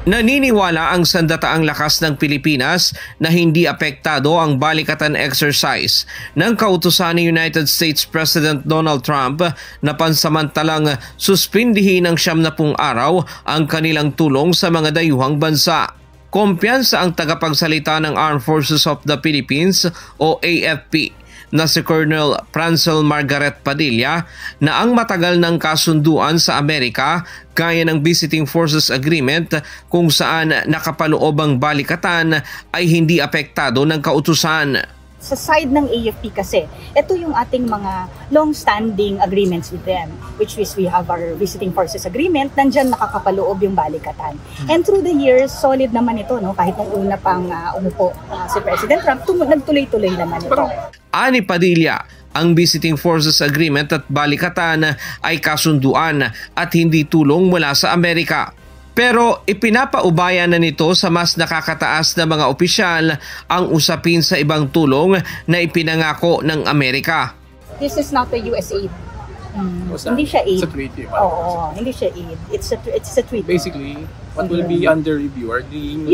Naniniwala ang sandataang lakas ng Pilipinas na hindi apektado ang balikatan exercise ng kautusan ni United States President Donald Trump na pansamantalang suspindihin ng 70 araw ang kanilang tulong sa mga dayuhang bansa. Kumpiyansa ang tagapagsalita ng Armed Forces of the Philippines o AFP na si Colonel Prancel Margaret Padilla na ang matagal ng kasunduan sa Amerika gaya ng Visiting Forces Agreement kung saan nakapaloob ang balikatan ay hindi apektado ng kautusan. Sa side ng AFP kasi, ito yung ating mga long-standing agreements with them, which is we have our Visiting Forces Agreement, nandyan nakakapaloob yung balikatan. And through the years, solid naman ito, no? Kahit nung una pang umupo si President Trump, nagtuloy-tuloy naman ito. Ani Padilla, ang Visiting Forces Agreement at balikatan ay kasunduan at hindi tulong mula sa Amerika. Pero ipinapaubaya na nito sa mas nakakataas na mga opisyal ang usapin sa ibang tulong na ipinangako ng Amerika. This is not a US aid. Hindi siya aid. It's a treaty. Oo, hindi siya aid. It's a treaty. Basically, what will be under review are the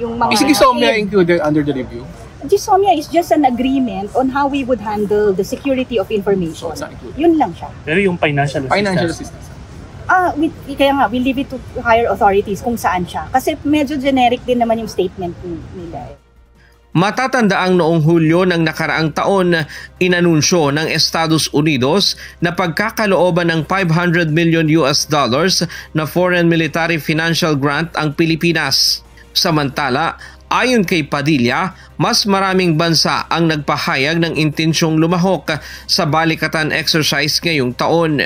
yung mga basically, SOMIA included under the review. GSOMIA is just an agreement on how we would handle the security of information. So, yun lang siya. Pero yung financial assistance. Kaya nga, we leave it to higher authorities kung saan siya. Kasi medyo generic din naman yung statement nila. Matatandaang noong Hulyo ng nakaraang taon, inanunsyo ng Estados Unidos na pagkakalooban ng $500 million na foreign military financial grant ang Pilipinas. Samantala, ayon kay Padilla, mas maraming bansa ang nagpahayag ng intensyong lumahok sa balikatan exercise ngayong taon.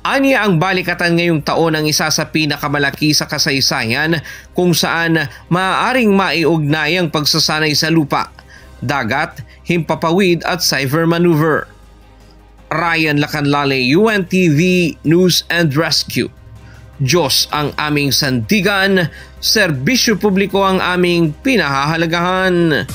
Aniya ang balikatan ngayong taon ang isa sa pinakamalaki sa kasaysayan kung saan maaaring maiugnay ang pagsasanay sa lupa, dagat, himpapawid at cyber maneuver. Ryan Lacanlale, UNTV News and Rescue. Diyos ang aming sandigan, serbisyo publiko ang aming pinahahalagahan.